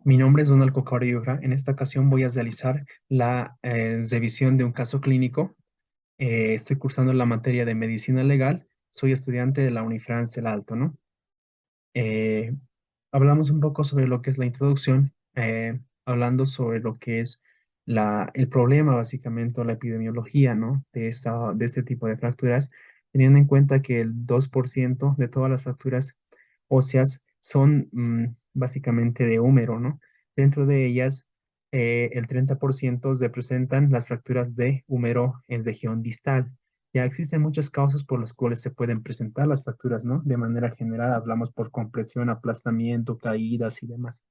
Mi nombre es Donald Cocauriura. En esta ocasión voy a realizar la revisión de un caso clínico. Estoy cursando la materia de medicina legal. Soy estudiante de la Unifrance El Alto, ¿no? Eh, Hablamos un poco sobre lo que es la introducción, hablando sobre lo que es el problema, básicamente, o la epidemiología, ¿no? De este tipo de fracturas, teniendo en cuenta que el 2% de todas las fracturas óseas son básicamente de húmero, ¿no? Dentro de ellas, el 30% representan las fracturas de húmero en región distal. Ya existen muchas causas por las cuales se pueden presentar las fracturas, ¿no? De manera general hablamos por compresión, aplastamiento, caídas y demás.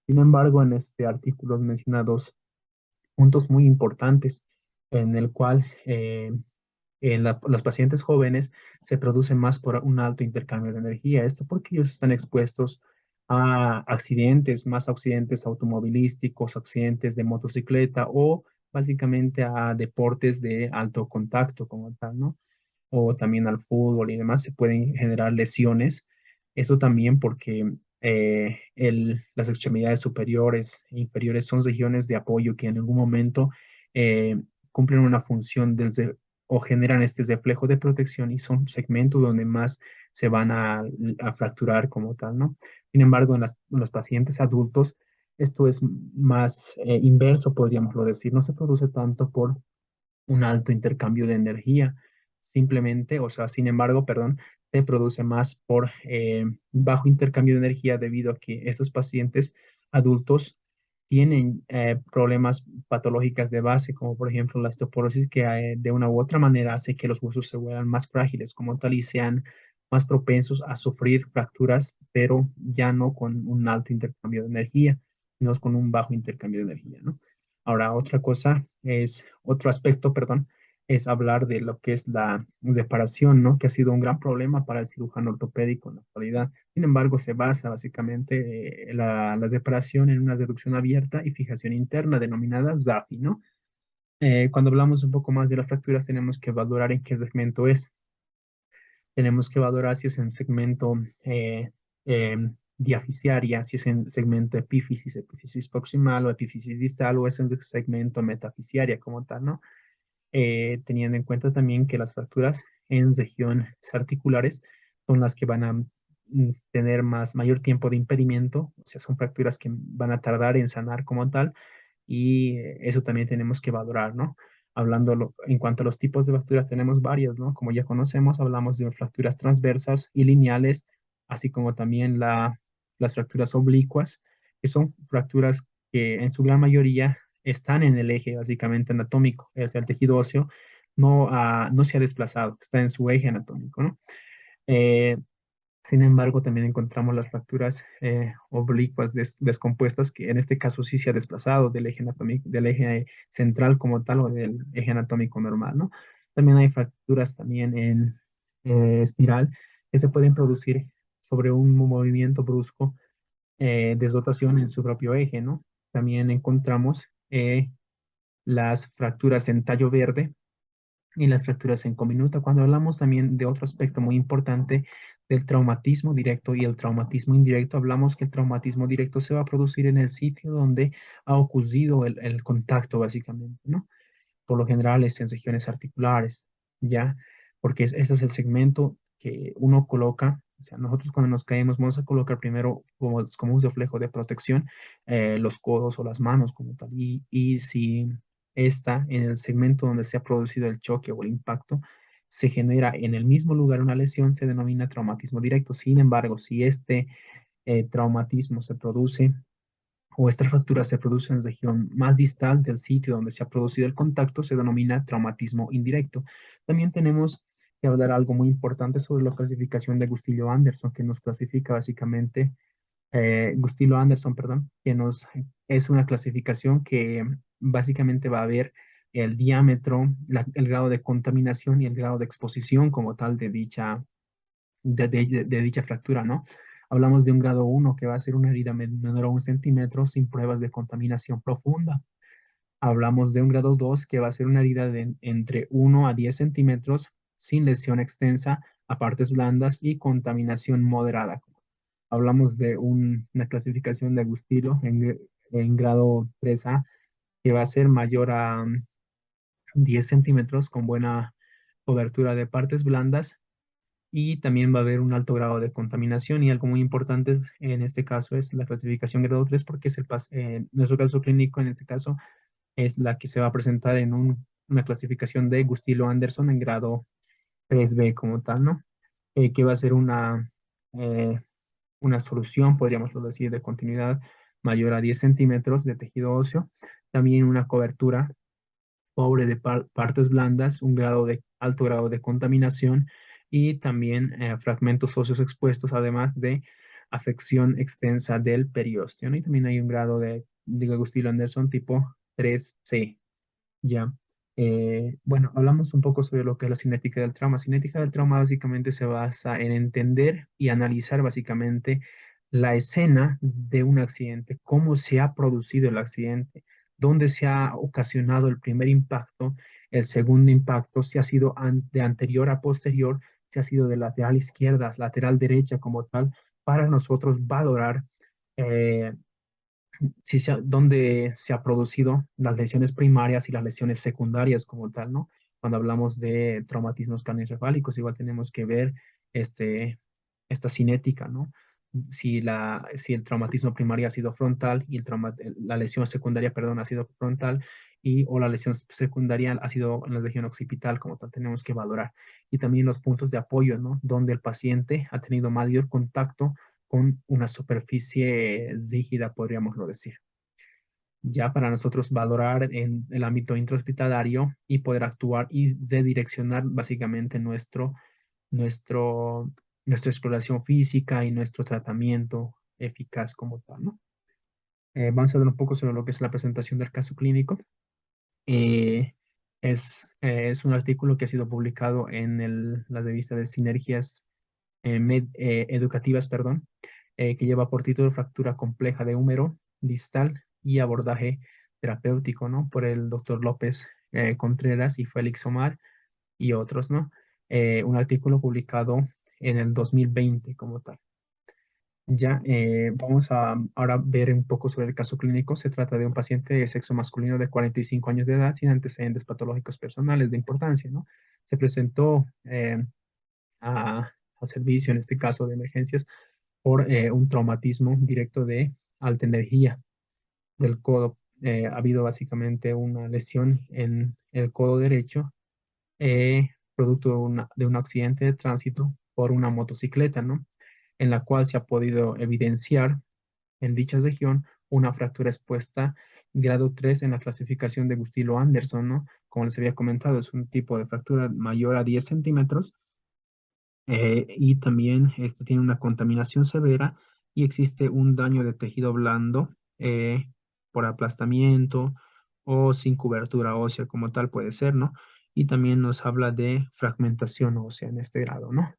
Sin embargo, en este artículo menciona dos puntos muy importantes en el cual los pacientes jóvenes se produce más por un alto intercambio de energía. Esto porque ellos están expuestos a accidentes, más accidentes automovilísticos, accidentes de motocicleta o básicamente a deportes de alto contacto como tal, ¿no? O también al fútbol y demás, se pueden generar lesiones. Eso también porque las extremidades superiores e inferiores son regiones de apoyo que en algún momento eh, cumplen una función o generan este reflejo de protección y son segmentos donde más se van a fracturar como tal, ¿no? Sin embargo, en los pacientes adultos, esto es más inverso, podríamos decir, no se produce tanto por un alto intercambio de energía. Simplemente, o sea, sin embargo, perdón, se produce más por bajo intercambio de energía debido a que estos pacientes adultos tienen problemas patológicas de base, como por ejemplo la osteoporosis, que de una u otra manera hace que los huesos se vuelvan más frágiles como tal y sean más propensos a sufrir fracturas, pero ya no con un alto intercambio de energía, sino con un bajo intercambio de energía, ¿no? Ahora, otro aspecto, perdón, es hablar de lo que es la reparación, ¿no? Que ha sido un gran problema para el cirujano ortopédico en la actualidad. Sin embargo, se basa básicamente la reparación en una reducción abierta y fijación interna denominada ZAFI, ¿no? Cuando hablamos un poco más de las fracturas, tenemos que valorar en qué segmento es. Tenemos que valorar si es en segmento eh, diaficiaria, si es en segmento epífisis, epífisis proximal o epífisis distal, o es en segmento metafisiaria como tal, ¿no? Teniendo en cuenta también que las fracturas en regiones articulares son las que van a tener mayor tiempo de impedimento, o sea, son fracturas que van a tardar en sanar como tal, y eso también tenemos que valorar, ¿no? En cuanto a los tipos de fracturas, tenemos varias, ¿no? Como ya conocemos, hablamos de fracturas transversas y lineales, así como también las fracturas oblicuas, que son fracturas que en su gran mayoría están en el eje básicamente anatómico, o sea, el tejido óseo no se ha desplazado, está en su eje anatómico, ¿no? Eh, Sin embargo, también encontramos las fracturas oblicuas descompuestas, que en este caso sí se ha desplazado del eje anatómico, del eje central como tal o del eje anatómico normal, ¿no? También hay fracturas también en espiral que se pueden producir sobre un movimiento brusco desdotación en su propio eje, ¿no? También encontramos las fracturas en tallo verde y las fracturas en cominuta. Cuando hablamos también de otro aspecto muy importante del traumatismo directo y el traumatismo indirecto, hablamos que el traumatismo directo se va a producir en el sitio donde ha ocurrido el contacto, básicamente, ¿no? Por lo general es en regiones articulares, ¿ya? Porque ese es el segmento que uno coloca. O sea, nosotros cuando nos caemos vamos a colocar primero como un reflejo de protección los codos o las manos como tal. Y si está en el segmento donde se ha producido el choque o el impacto, se genera en el mismo lugar una lesión, se denomina traumatismo directo. Sin embargo, si este traumatismo se produce o esta fractura se produce en región más distal del sitio donde se ha producido el contacto, se denomina traumatismo indirecto. También tenemos que hablar algo muy importante sobre la clasificación de Gustillo-Anderson, que nos clasifica básicamente, Gustillo-Anderson, perdón, es una clasificación que básicamente va a ver el diámetro, el grado de contaminación y el grado de exposición como tal de dicha fractura, ¿no? Hablamos de un grado uno que va a ser una herida menor a 1 centímetro sin pruebas de contaminación profunda. Hablamos de un grado 2 que va a ser una herida de entre 1 a 10 centímetros sin lesión extensa a partes blandas y contaminación moderada. hablamos de una clasificación de Agustilo en grado 3A, que va a ser mayor a 10 centímetros con buena cobertura de partes blandas y también va a haber un alto grado de contaminación y algo muy importante en este caso es la clasificación grado 3 porque es nuestro caso clínico en este caso es la que se va a presentar en una clasificación de Gustilo Anderson en grado 3B como tal, ¿no? Que va a ser eh, una solución, podríamos decir, de continuidad mayor a 10 centímetros de tejido óseo, también una cobertura pobre de partes blandas, alto grado de contaminación y también fragmentos óseos expuestos, además de afección extensa del periósteo, ¿no? Y también hay un grado de Agustín-Anderson tipo 3C. Ya. Bueno, hablamos un poco sobre lo que es la cinética del trauma. Cinética del trauma básicamente se basa en entender y analizar básicamente la escena de un accidente, cómo se ha producido el accidente, dónde se ha ocasionado el primer impacto, el segundo impacto, si ha sido de anterior a posterior, si ha sido de lateral izquierda, lateral derecha como tal, para nosotros valorar eh, dónde se ha producido las lesiones primarias y las lesiones secundarias como tal, ¿no? Cuando hablamos de traumatismos craneoencefálicos, igual tenemos que ver este, esta cinética, ¿no? Si el traumatismo primario ha sido frontal y la lesión secundaria, perdón, ha sido frontal o la lesión secundaria ha sido en la región occipital, como tal, tenemos que valorar. Y también los puntos de apoyo, ¿no? Donde el paciente ha tenido mayor contacto con una superficie rígida, podríamoslo decir. Ya para nosotros valorar en el ámbito intrahospitalario y poder actuar y redireccionar básicamente nuestro, nuestra exploración física y nuestro tratamiento eficaz como tal, ¿no? Vamos a hablar un poco sobre lo que es la presentación del caso clínico. Eh, es un artículo que ha sido publicado en la revista de Sinergias Educativas, perdón, que lleva por título Fractura compleja de húmero distal y abordaje terapéutico, ¿no? Por el doctor López Contreras y Félix Omar y otros, ¿no? Un artículo publicado en el 2020 como tal. Ya, vamos a ahora ver un poco sobre el caso clínico. Se trata de un paciente de sexo masculino de 45 años de edad sin antecedentes patológicos personales de importancia, ¿no? Se presentó a servicio, en este caso de emergencias, por un traumatismo directo de alta energía del codo. Ha habido básicamente una lesión en el codo derecho, producto de un accidente de tránsito por una motocicleta, ¿no? En la cual se ha podido evidenciar en dicha región una fractura expuesta grado 3 en la clasificación de Gustilo-Anderson, ¿no? Como les había comentado, es un tipo de fractura mayor a 10 centímetros y también este tiene una contaminación severa y existe un daño de tejido blando por aplastamiento o sin cobertura ósea como tal puede ser, ¿no? Y también nos habla de fragmentación ósea en este grado, ¿no?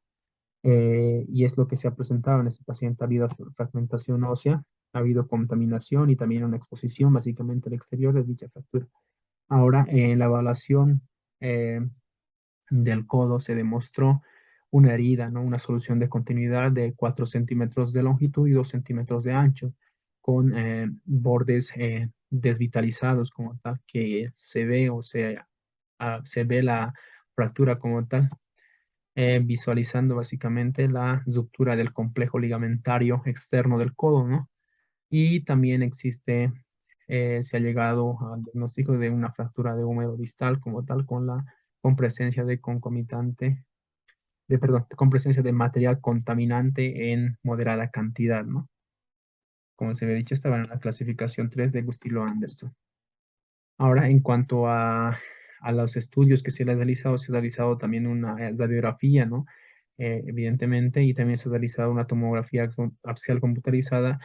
Y es lo que se ha presentado en este paciente. Ha habido fragmentación ósea, ha habido contaminación y también una exposición básicamente al exterior de dicha fractura. Ahora, en la evaluación eh, del codo se demostró una herida, ¿no? Una solución de continuidad de 4 centímetros de longitud y 2 centímetros de ancho, con bordes desvitalizados como tal, que se ve se ve la fractura como tal, visualizando básicamente la ruptura del complejo ligamentario externo del codo, ¿no? Y también se ha llegado al diagnóstico de una fractura de húmero distal como tal, con presencia de con presencia de material contaminante en moderada cantidad, ¿no? Como se había dicho, estaba en la clasificación 3 de Gustilo-Anderson. Ahora, en cuanto a los estudios que se ha realizado también una radiografía, ¿no? Evidentemente, y también se ha realizado una tomografía axial computarizada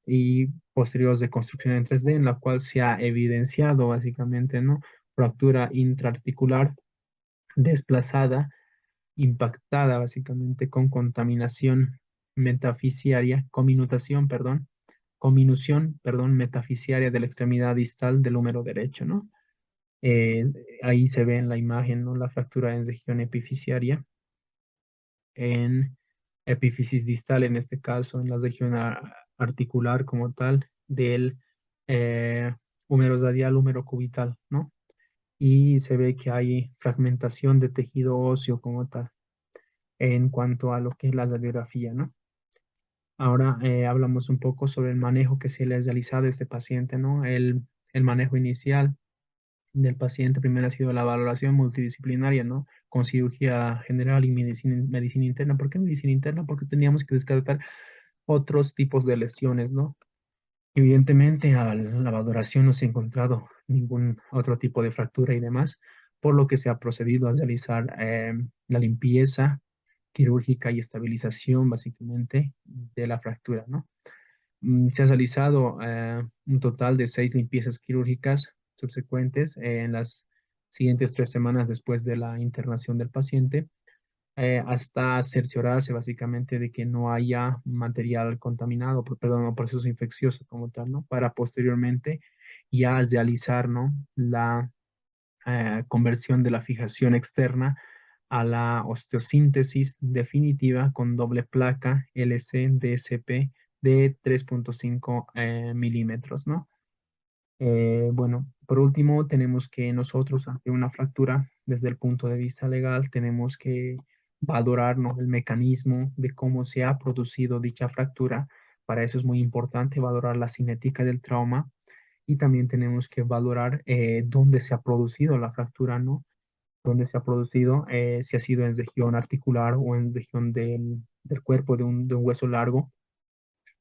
y posteriores de construcción en 3D, en la cual se ha evidenciado básicamente, ¿no? Fractura intraarticular desplazada, impactada básicamente con contaminación metafisiaria, cominución, perdón, metafisiaria de la extremidad distal del húmero derecho, ¿no? Eh, Ahí se ve en la imagen, ¿no? La fractura en región epifisiaria epífisis distal, en este caso, en la región articular como tal, del eh, húmero radial, húmero cubital, ¿no? Y se ve que hay fragmentación de tejido óseo como tal en cuanto a lo que es la radiografía, ¿no? Ahora hablamos un poco sobre el manejo que se le ha realizado a este paciente, ¿no? El manejo inicial del paciente primero ha sido la valoración multidisciplinaria, ¿no? Con cirugía general y medicina interna. ¿Por qué medicina interna? Porque teníamos que descartar otros tipos de lesiones, ¿no? Evidentemente, a la valoración no se ha encontrado ningún otro tipo de fractura y demás, por lo que se ha procedido a realizar la limpieza quirúrgica y estabilización, básicamente, de la fractura, ¿no? Se ha realizado un total de 6 limpiezas quirúrgicas subsecuentes en las siguientes 3 semanas después de la internación del paciente, hasta cerciorarse básicamente de que no haya material contaminado, perdón, o proceso infeccioso como tal, ¿no? Para posteriormente ya realizar, ¿no? La conversión de la fijación externa a la osteosíntesis definitiva con doble placa LC-DSP de 3,5 milímetros, ¿no? Bueno, por último, tenemos que nosotros, ante una fractura, desde el punto de vista legal, tenemos que valorar, ¿no? El mecanismo de cómo se ha producido dicha fractura. Para eso es muy importante valorar la cinética del trauma y también tenemos que valorar dónde se ha producido la fractura, ¿no? Dónde se ha producido, si ha sido en región articular o en región del cuerpo de un hueso largo,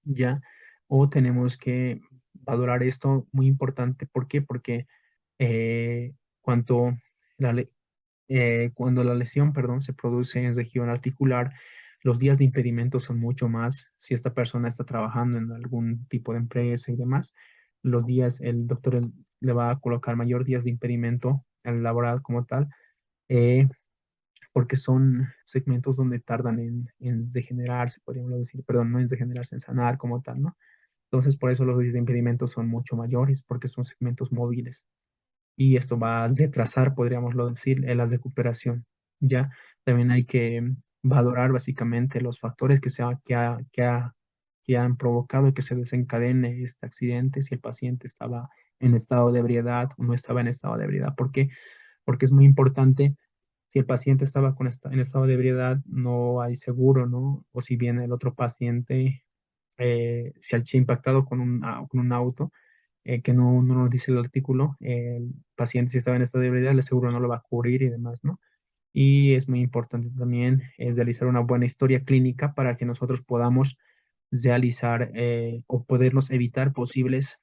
¿ya? O tenemos que valorar esto muy importante. ¿Por qué? Porque eh, cuanto la le- cuando la lesión, perdón, se produce en región articular, los días de impedimento son mucho más. Si esta persona está trabajando en algún tipo de empresa y demás, los días, el doctor le va a colocar mayor días de impedimento al laboral como tal, eh, porque son segmentos donde tardan en degenerarse, podríamos decir, perdón, no en degenerarse, en sanar como tal, ¿no? Entonces, por eso los días de impedimento son mucho mayores, porque son segmentos móviles y esto va a retrasar, podríamos decir, en la recuperación. Ya también hay que valorar básicamente los factores que han provocado que se desencadene este accidente, si el paciente estaba en estado de ebriedad o no estaba en estado de ebriedad. ¿Por qué? Porque es muy importante. Si el paciente estaba en estado de ebriedad, no hay seguro, ¿no? O si bien el otro paciente se ha impactado con un auto, que no nos dice el artículo, el paciente si estaba en estado de ebriedad, el seguro no lo va a cubrir y demás, ¿no? Y es muy importante también realizar una buena historia clínica para que nosotros podamos realizar o podernos evitar posibles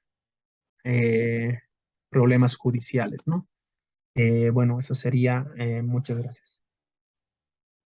eh, problemas judiciales, ¿no? Bueno, eso sería. Muchas gracias.